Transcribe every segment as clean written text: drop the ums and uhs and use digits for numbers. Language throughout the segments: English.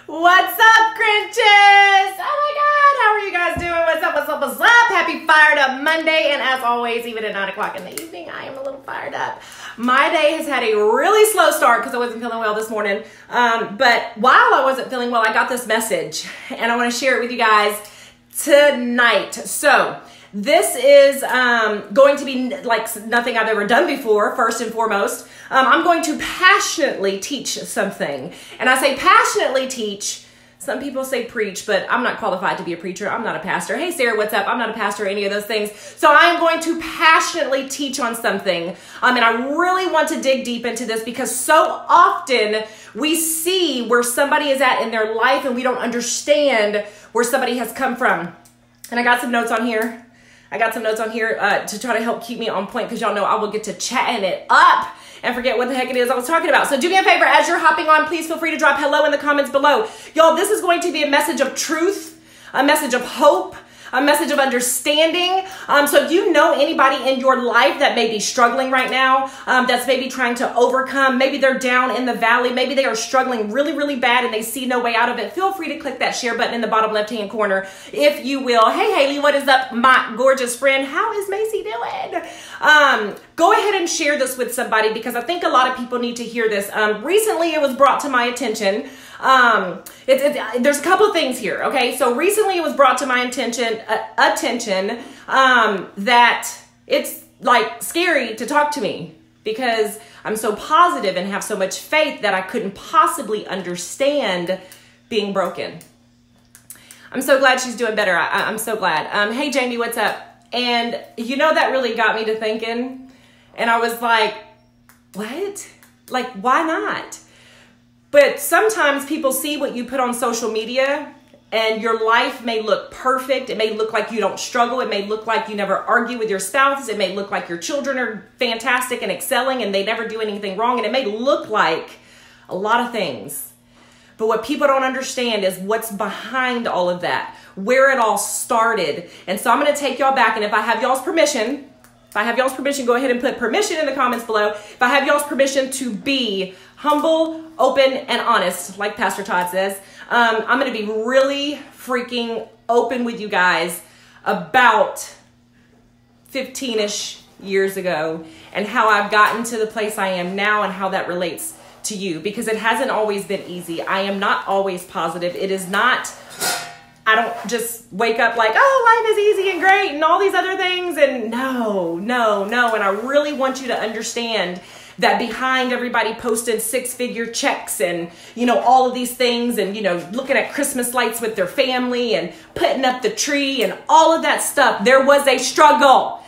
What's up, Grinches? Oh my God, how are you guys doing? What's up, what's up, what's up? Happy Fired Up Monday. And as always, even at 9 o'clock in the evening, I am a little fired up. My day has had a really slow start because I wasn't feeling well this morning. But while I wasn't feeling well, I got this message and I want to share it with you guys tonight. So this is going to be like nothing I've ever done before, first and foremost. I'm going to passionately teach something. And I say passionately teach. Some people say preach, but I'm not qualified to be a preacher. I'm not a pastor. Hey, Sarah, what's up? I'm not a pastor or any of those things. So I am going to passionately teach on something. And I really want to dig deep into this because so often we see where somebody is at in their life and we don't understand where somebody has come from. And I got some notes on here. To try to help keep me on point because y'all know I will get to chatting it up and forget what the heck it is I was talking about. So do me a favor, as you're hopping on, please feel free to drop hello in the comments below. Y'all, this is going to be a message of truth, a message of hope, a message of understanding. So if you know anybody in your life that may be struggling right now, that's maybe trying to overcome, maybe they're down in the valley, maybe they are struggling really, really bad and they see no way out of it, feel free to click that share button in the bottom left-hand corner, if you will. Hey, Haley, what is up, my gorgeous friend? How is Macy doing? Go ahead and share this with somebody because I think a lot of people need to hear this. Recently, it was brought to my attention. There's a couple of things here. Okay. So recently it was brought to my attention, that it's like scary to talk to me because I'm so positive and have so much faith that I couldn't possibly understand being broken. I'm so glad she's doing better. I'm so glad. Hey, Jamie, what's up? And you know, that really got me to thinking. And I was like, what? Like, why not? But sometimes people see what you put on social media and your life may look perfect. It may look like you don't struggle. It may look like you never argue with your spouse. It may look like your children are fantastic and excelling and they never do anything wrong. And it may look like a lot of things. But what people don't understand is what's behind all of that, where it all started. And so I'm going to take y'all back. And if I have y'all's permission, go ahead and put permission in the comments below. If I have y'all's permission to be humble, open, and honest, like Pastor Todd says, I'm going to be really freaking open with you guys about 15-ish years ago and how I've gotten to the place I am now and how that relates to you, because it hasn't always been easy. I am not always positive. It is not, I don't just wake up like, oh, life is easy and great and all these other things. And no. And I really want you to understand that behind everybody posting 6-figure checks and, you know, all of these things and, you know, looking at Christmas lights with their family and putting up the tree and all of that stuff, there was a struggle.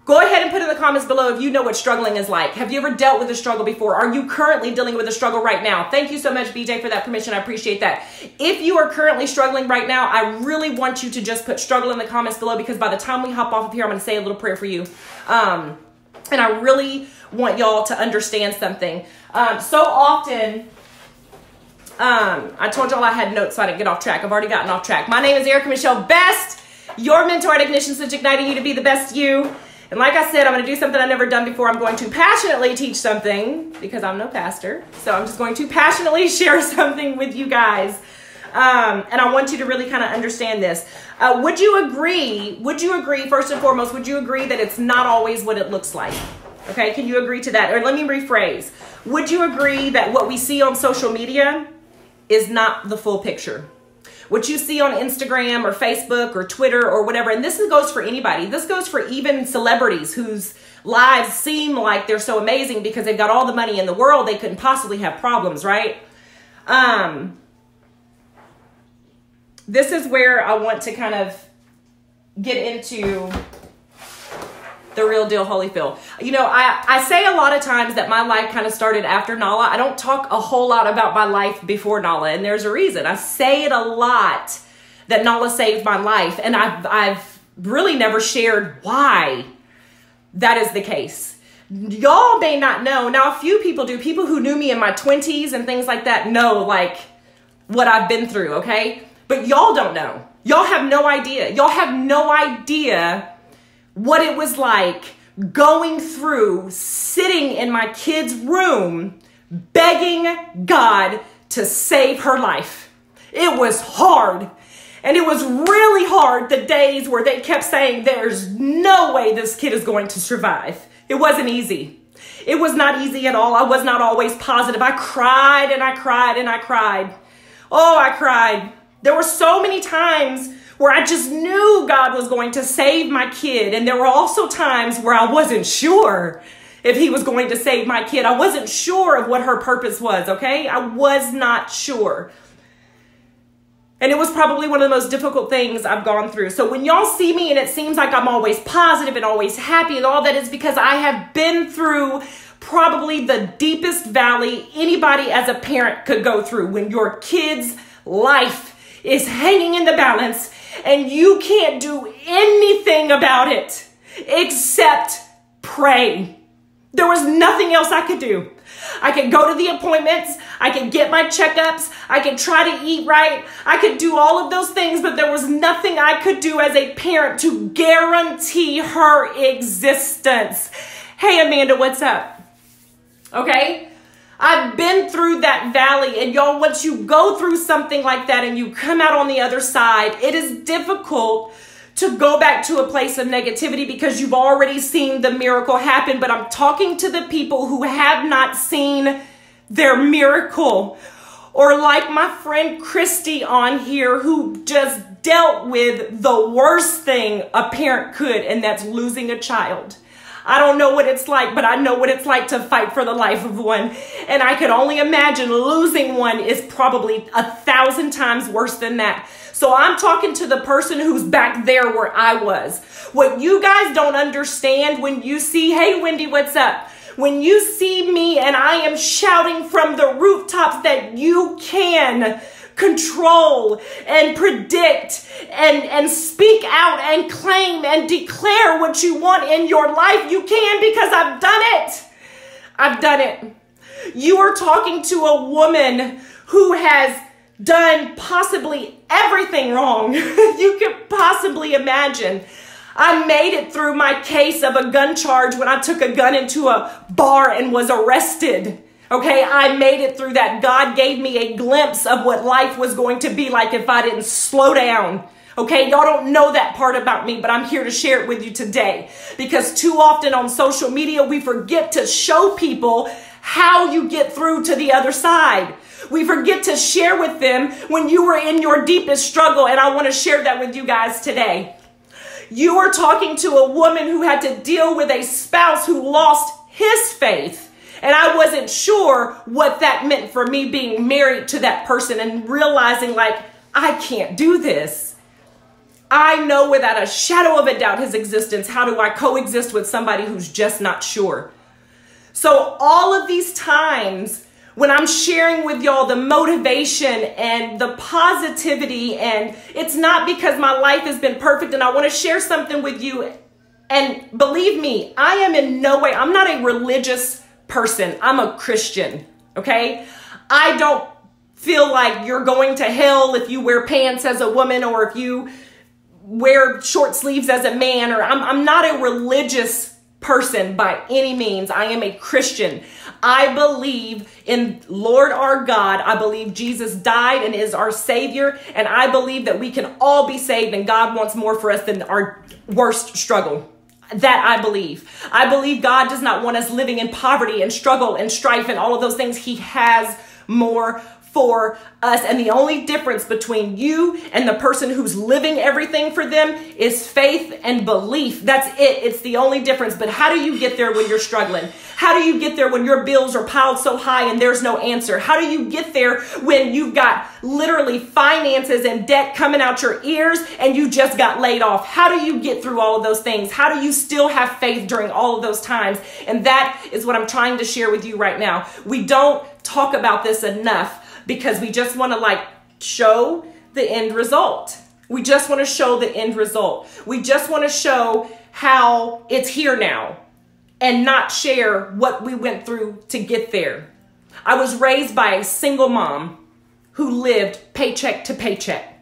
Go ahead and put in the comments below if you know what struggling is like. Have you ever dealt with a struggle before? Are you currently dealing with a struggle right now? Thank you so much, BJ, for that permission. I appreciate that. If you are currently struggling right now, I really want you to just put struggle in the comments below because by the time we hop off of here, I'm going to say a little prayer for you. And I really want y'all to understand something. So often, I told y'all I had notes so I didn't get off track. I've already gotten off track. My name is Erika-Michelle Best, your mentor at Ignition Switch, igniting you to be the best you. And like I said, I'm going to do something I've never done before. I'm going to passionately teach something because I'm no pastor. So I'm just going to passionately share something with you guys. And I want you to really kind of understand this. Would you agree, first and foremost, would you agree that it's not always what it looks like? Okay, can you agree to that? Or let me rephrase. Would you agree that what we see on social media is not the full picture? What you see on Instagram or Facebook or Twitter or whatever, and this goes for anybody. This goes for even celebrities whose lives seem like they're so amazing because they've got all the money in the world. They couldn't possibly have problems, right? This is where I want to kind of get into the real deal Holyfield. You know, I say a lot of times that my life kind of started after Nala. I don't talk a whole lot about my life before Nala, and there's a reason. I say it a lot that Nala saved my life, and I've really never shared why that is the case. Y'all may not know. Now, a few people do. People who knew me in my 20s and things like that know, like, what I've been through, okay? But y'all don't know. Y'all have no idea. Y'all have no idea what it was like going through, sitting in my kid's room, begging God to save her life. It was hard. And it was really hard the days where they kept saying, there's no way this kid is going to survive. It wasn't easy. It was not easy at all. I was not always positive. I cried and I cried and I cried. Oh, I cried. There were so many times where I just knew God was going to save my kid. And there were also times where I wasn't sure if he was going to save my kid. I wasn't sure of what her purpose was, okay? I was not sure. And it was probably one of the most difficult things I've gone through. So when y'all see me and it seems like I'm always positive and always happy and all that, is because I have been through probably the deepest valley anybody as a parent could go through, when your kid's life is hanging in the balance and you can't do anything about it except pray. There was nothing else I could do. I could go to the appointments. I could get my checkups. I could try to eat right. I could do all of those things, but there was nothing I could do as a parent to guarantee her existence. Hey, Amanda, what's up? Okay? I've been through that valley, and y'all, once you go through something like that and you come out on the other side, it is difficult to go back to a place of negativity because you've already seen the miracle happen. But I'm talking to the people who have not seen their miracle, or like my friend Christy on here, who just dealt with the worst thing a parent could, and that's losing a child. I don't know what it's like, but I know what it's like to fight for the life of one. And I could only imagine losing one is probably 1,000 times worse than that. So I'm talking to the person who's back there where I was. What you guys don't understand when you see, hey, Wendy, what's up? When you see me and I am shouting from the rooftops that you can control and predict and speak out and claim and declare what you want in your life, you can, because I've done it. I've done it. You are talking to a woman who has done possibly everything wrong you could possibly imagine. I made it through my case of a gun charge when I took a gun into a bar and was arrested. Okay, I made it through that. God gave me a glimpse of what life was going to be like if I didn't slow down. Okay, y'all don't know that part about me, but I'm here to share it with you today, because too often on social media, we forget to show people how you get through to the other side. We forget to share with them when you were in your deepest struggle, and I want to share that with you guys today. You are talking to a woman who had to deal with a spouse who lost his faith. And I wasn't sure what that meant for me being married to that person and realizing, like, I can't do this. I know without a shadow of a doubt his existence. How do I coexist with somebody who's just not sure? So all of these times when I'm sharing with y'all the motivation and the positivity, and it's not because my life has been perfect, and I want to share something with you. And believe me, I am in no way, I'm not a religious person. I'm a Christian, okay? I don't feel like you're going to hell if you wear pants as a woman, or if you wear short sleeves as a man, or I'm not a religious person by any means. I am a Christian. I believe in Lord our God. I believe Jesus died and is our Savior, and I believe that we can all be saved, and God wants more for us than our worst struggle. That I believe. I believe God does not want us living in poverty and struggle and strife and all of those things. He has more for us. And the only difference between you and the person who's living everything for them is faith and belief. That's it. It's the only difference. But how do you get there when you're struggling? How do you get there when your bills are piled so high and there's no answer? How do you get there when you've got literally finances and debt coming out your ears and you just got laid off? How do you get through all of those things? How do you still have faith during all of those times? And that is what I'm trying to share with you right now. We don't talk about this enough, because we just want to show the end result. We just want to show the end result. We just want to show how it's here now and not share what we went through to get there. I was raised by a single mom who lived paycheck to paycheck.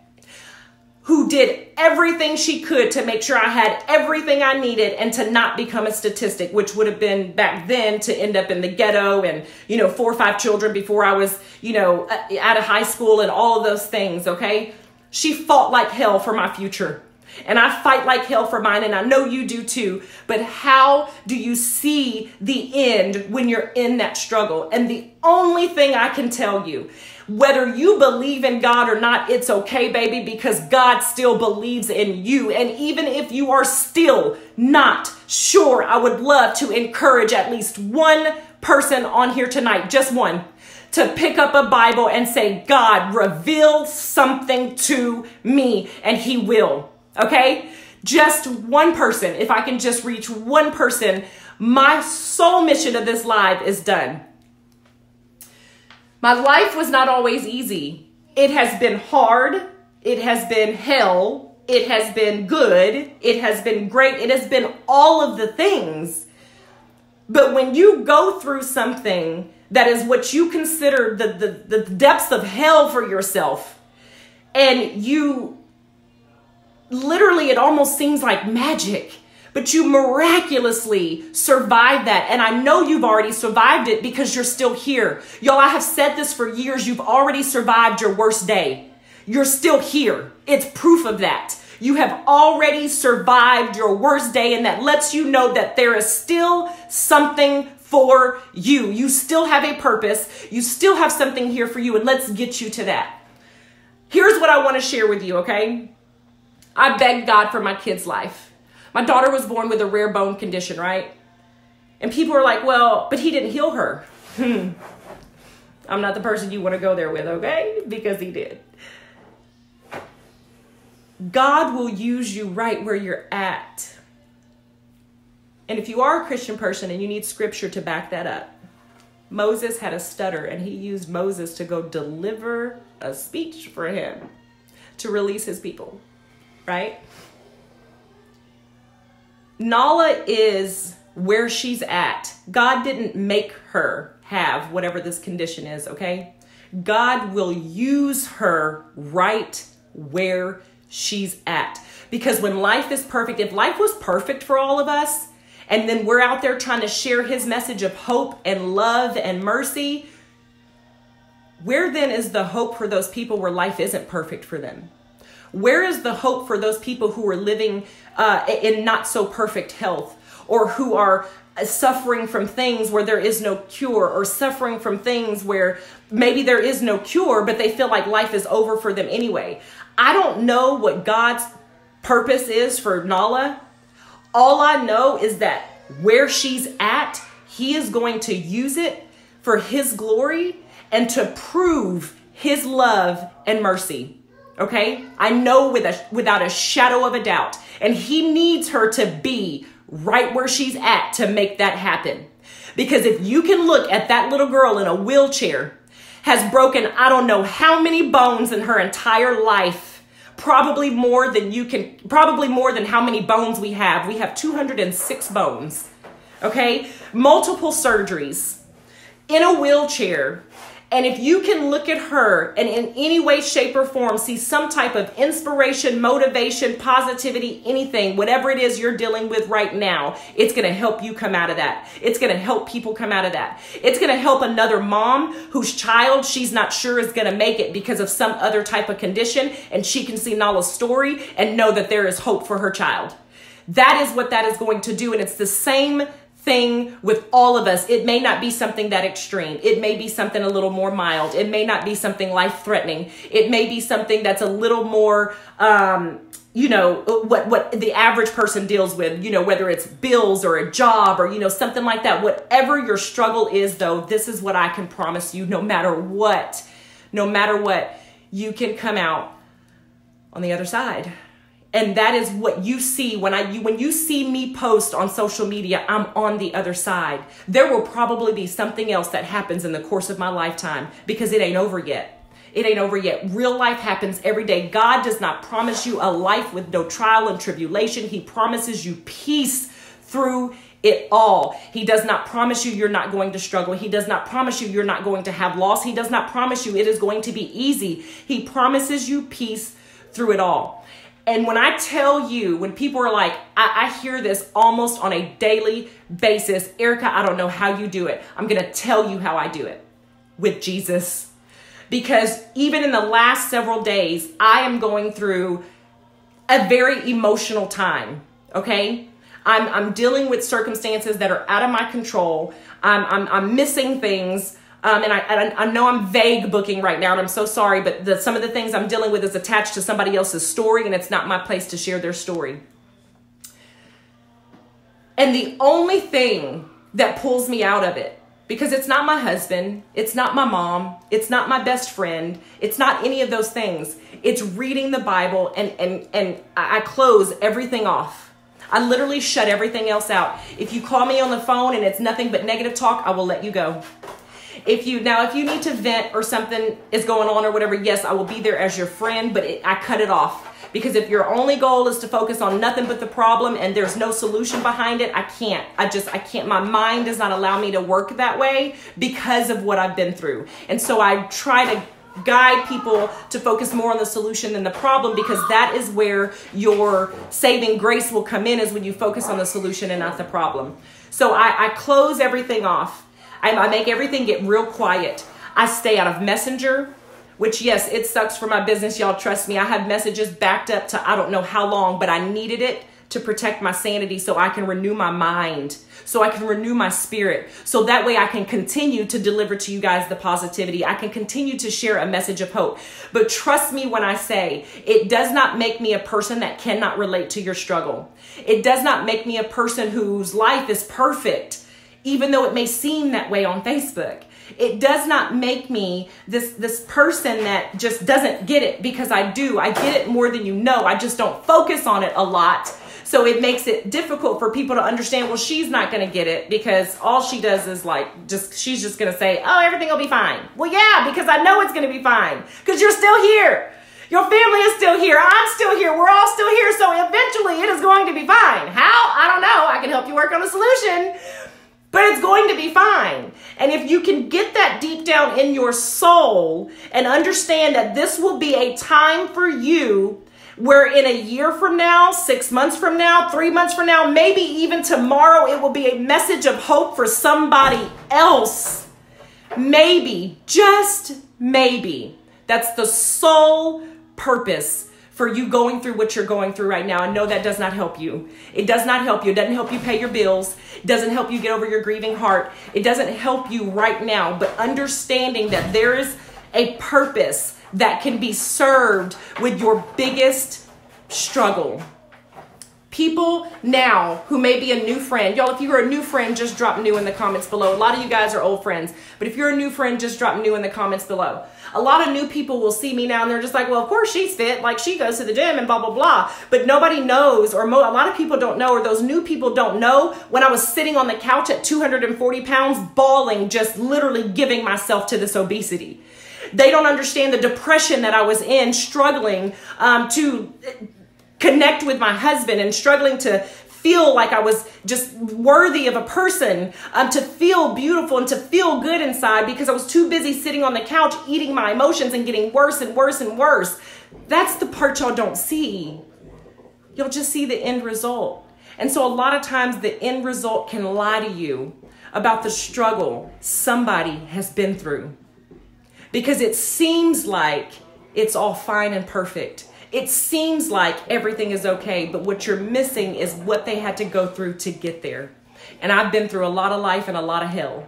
who did everything she could to make sure I had everything I needed and to not become a statistic, which would have been back then to end up in the ghetto and, 4 or 5 children before I was, out of high school and all of those things. Okay. She fought like hell for my future. And I fight like hell for mine, and I know you do too. But how do you see the end when you're in that struggle? And the only thing I can tell you, whether you believe in God or not, it's okay, baby, because God still believes in you. And even if you are still not sure, I would love to encourage at least one person on here tonight, just one, to pick up a Bible and say, God, reveal something to me, and he will. Okay, just one person. If I can just reach one person, my sole mission of this live is done. My life was not always easy. It has been hard. It has been hell. It has been good. It has been great. It has been all of the things. But when you go through something that is what you consider the depths of hell for yourself, and you literally, it almost seems like magic, but you miraculously survived that. And I know you've already survived it because you're still here. Y'all, I have said this for years. You've already survived your worst day. You're still here. It's proof of that. You have already survived your worst day, and that lets you know that there is still something for you. You still have a purpose. You still have something here for you, and let's get you to that. Here's what I want to share with you, okay? I begged God for my kid's life. My daughter was born with a rare bone condition, right? And people are like, well, but he didn't heal her. I'm not the person you want to go there with, okay? Because he did. God will use you right where you're at. And if you are a Christian person and you need scripture to back that up, Moses had a stutter, and he used Moses to go deliver a speech for him to release his people. Right? Nala is where she's at. God didn't make her have whatever this condition is, okay? God will use her right where she's at. Because when life is perfect, if life was perfect for all of us, and then we're out there trying to share his message of hope and love and mercy, where then is the hope for those people where life isn't perfect for them? Where is the hope for those people who are living in not so perfect health, or who are suffering from things where there is no cure, or suffering from things where maybe there is no cure, but they feel like life is over for them anyway? I don't know what God's purpose is for Nala. All I know is that where she's at, he is going to use it for his glory and to prove his love and mercy. Okay, I know without a shadow of a doubt. And he needs her to be right where she's at to make that happen. Because if you can look at that little girl in a wheelchair, has broken, I don't know how many bones in her entire life, probably more than how many bones we have. We have 206 bones. Okay, multiple surgeries, in a wheelchair. And if you can look at her and in any way, shape, or form see some type of inspiration, motivation, positivity, anything, whatever it is you're dealing with right now, it's going to help you come out of that. It's going to help people come out of that. It's going to help another mom whose child she's not sure is going to make it because of some other type of condition. And she can see Nala's story and know that there is hope for her child. That is what that is going to do. And it's the same thing with all of us. It may not be something that extreme. It may be something a little more mild. It may not be something life-threatening. It may be something that's a little more, what the average person deals with, whether it's bills or a job or, something like that. Whatever your struggle is, though, this is what I can promise you, no matter what, you can come out on the other side. And that is what you see when you see me post on social media. I'm on the other side. There will probably be something else that happens in the course of my lifetime because it ain't over yet. It ain't over yet. Real life happens every day. God does not promise you a life with no trial and tribulation. He promises you peace through it all. He does not promise you you're not going to struggle. He does not promise you you're not going to have loss. He does not promise you it is going to be easy. He promises you peace through it all. And when I tell you, when people are like, I hear this almost on a daily basis, Erica, I don't know how you do it. I'm going to tell you how I do it, with Jesus. Because even in the last several days, I am going through a very emotional time. Okay. I'm dealing with circumstances that are out of my control. I'm missing things. And I know I'm vague booking right now, and I'm so sorry, but some of the things I'm dealing with is attached to somebody else's story, and it's not my place to share their story. And the only thing that pulls me out of it, because it's not my husband, it's not my mom, it's not my best friend, it's not any of those things. It's reading the Bible, and I close everything off. I literally shut everything else out. If you call me on the phone and it's nothing but negative talk, I will let you go. If you need to vent or something is going on or whatever, yes, I will be there as your friend, but I cut it off. Because if your only goal is to focus on nothing but the problem and there's no solution behind it, I can't. I can't. My mind does not allow me to work that way because of what I've been through. And so I try to guide people to focus more on the solution than the problem, because that is where your saving grace will come in, is when you focus on the solution and not the problem. So I close everything off. I make everything get real quiet. I stay out of Messenger, which, yes, it sucks for my business. Y'all, trust me. I have messages backed up to I don't know how long, but I needed it to protect my sanity so I can renew my mind, so I can renew my spirit, so that way I can continue to deliver to you guys the positivity. I can continue to share a message of hope. But trust me when I say it does not make me a person that cannot relate to your struggle. It does not make me a person whose life is perfect, even though it may seem that way on Facebook. It does not make me this person that just doesn't get it, because I do. I get it more than you know. I just don't focus on it a lot. So it makes it difficult for people to understand, well, she's not going to get it because all she does is she's just going to say, oh, everything will be fine. Well, yeah, because I know it's going to be fine, because you're still here. Your family is still here. I'm still here. We're all still here. So eventually it is going to be fine. How? I don't know. I can help you work on a solution. But it's going to be fine. And if you can get that deep down in your soul and understand that this will be a time for you where in a year from now, 6 months from now, 3 months from now, maybe even tomorrow, it will be a message of hope for somebody else. Maybe, just maybe, that's the sole purpose for you going through what you're going through right now. And no, that does not help you. It does not help you. It doesn't help you pay your bills. It doesn't help you get over your grieving heart. It doesn't help you right now. But understanding that there is a purpose that can be served with your biggest struggle. People now who may be a new friend, y'all, if you're a new friend, just drop new in the comments below. A lot of you guys are old friends, but if you're a new friend, just drop new in the comments below. A lot of new people will see me now and they're just like, well, of course she's fit. Like, she goes to the gym and blah, blah, blah. But nobody knows, or a lot of people don't know, or those new people don't know, when I was sitting on the couch at 240 pounds, bawling, just literally giving myself to this obesity. They don't understand the depression that I was in, struggling to connect with my husband and struggling to feel like I was just worthy of a person, to feel beautiful and to feel good inside, because I was too busy sitting on the couch eating my emotions and getting worse and worse and worse. That's the part y'all don't see. You'll just see the end result. And so a lot of times the end result can lie to you about the struggle somebody has been through, because it seems like it's all fine and perfect. It seems like everything is okay, but what you're missing is what they had to go through to get there. And I've been through a lot of life and a lot of hell.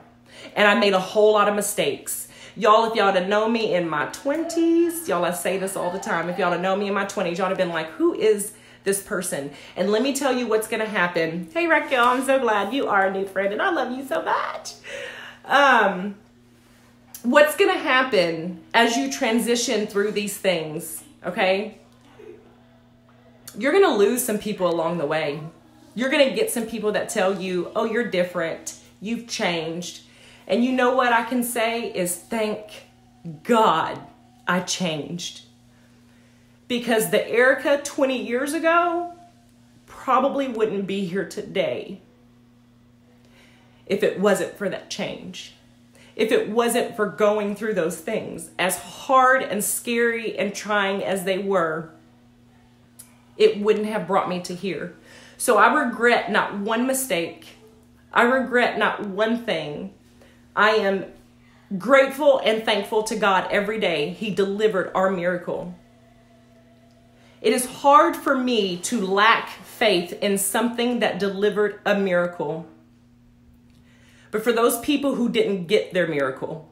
And I made a whole lot of mistakes. Y'all, if y'all had known me in my 20s, y'all, I say this all the time. If y'all had known me in my 20s, y'all have been like, who is this person? And let me tell you what's going to happen. Hey, Raquel, I'm so glad you are a new friend and I love you so much. What's going to happen as you transition through these things, okay? You're going to lose some people along the way. You're going to get some people that tell you, oh, you're different. You've changed. And you know what I can say is, thank God I changed. Because the Erica 20 years ago probably wouldn't be here today if it wasn't for that change. If it wasn't for going through those things, as hard and scary and trying as they were. it wouldn't have brought me to here. So I regret not one mistake. I regret not one thing. I am grateful and thankful to God every day He delivered our miracle. It is hard for me to lack faith in something that delivered a miracle. But for those people who didn't get their miracle,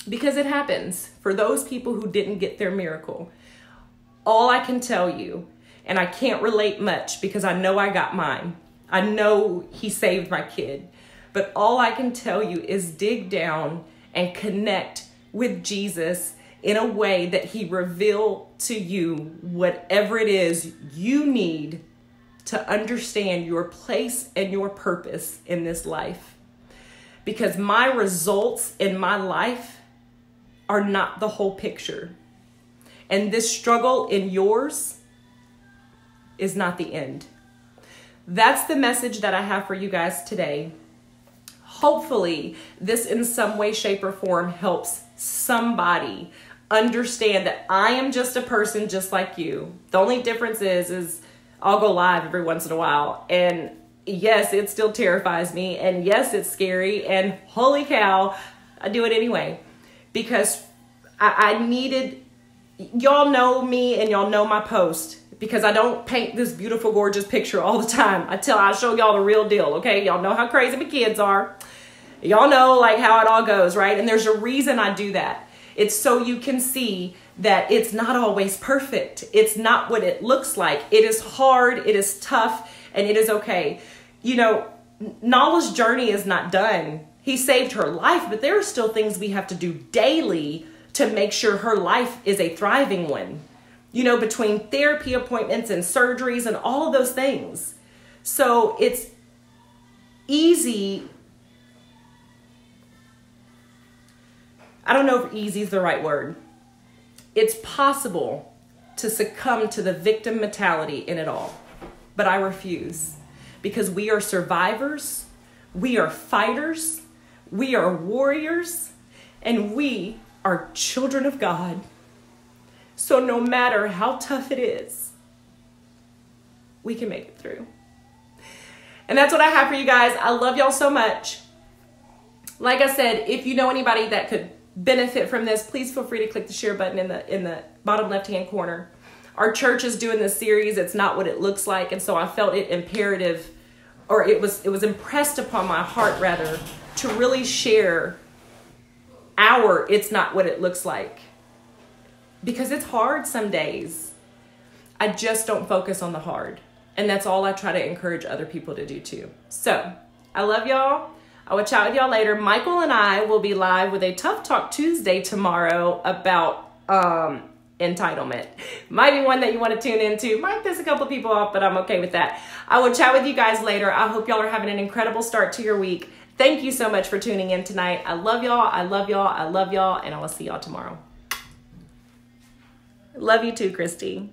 because it happens, for those people who didn't get their miracle, all I can tell you, and I can't relate much because I know I got mine. I know He saved my kid. But all I can tell you is dig down and connect with Jesus in a way that He revealed to you whatever it is you need to understand your place and your purpose in this life. Because my results in my life are not the whole picture. And this struggle in yours is not the end. That's the message that I have for you guys today. Hopefully, this in some way, shape, or form helps somebody understand that I am just a person just like you. The only difference is I'll go live every once in a while. And yes, it still terrifies me. And yes, it's scary. And holy cow, I do it anyway. Because I needed, y'all know me and y'all know my post. Because I don't paint this beautiful, gorgeous picture all the time. I show y'all the real deal, okay? Y'all know how crazy my kids are. Y'all know like how it all goes, right? And there's a reason I do that. It's so you can see that it's not always perfect. It's not what it looks like. It is hard, it is tough, and it is okay. You know, Nala's journey is not done. He saved her life, but there are still things we have to do daily to make sure her life is a thriving one. You know, between therapy appointments and surgeries and all of those things. So it's easy. I don't know if easy is the right word. It's possible to succumb to the victim mentality in it all. But I refuse. Because we are survivors. We are fighters. We are warriors. And we are children of God. So no matter how tough it is, we can make it through. And that's what I have for you guys. I love y'all so much. Like I said, if you know anybody that could benefit from this, please feel free to click the share button in the bottom left-hand corner. Our church is doing this series. It's not what it looks like. And so I felt it imperative, or it was impressed upon my heart rather, to really share our It's Not What It Looks Like. Because it's hard some days. I just don't focus on the hard. And that's all I try to encourage other people to do too. So, I love y'all. I will chat with y'all later. Michael and I will be live with a Tough Talk Tuesday tomorrow about entitlement. Might be one that you want to tune into. Might piss a couple people off, but I'm okay with that. I will chat with you guys later. I hope y'all are having an incredible start to your week. Thank you so much for tuning in tonight. I love y'all. I love y'all. I love y'all. And I will see y'all tomorrow. Love you too, Christy.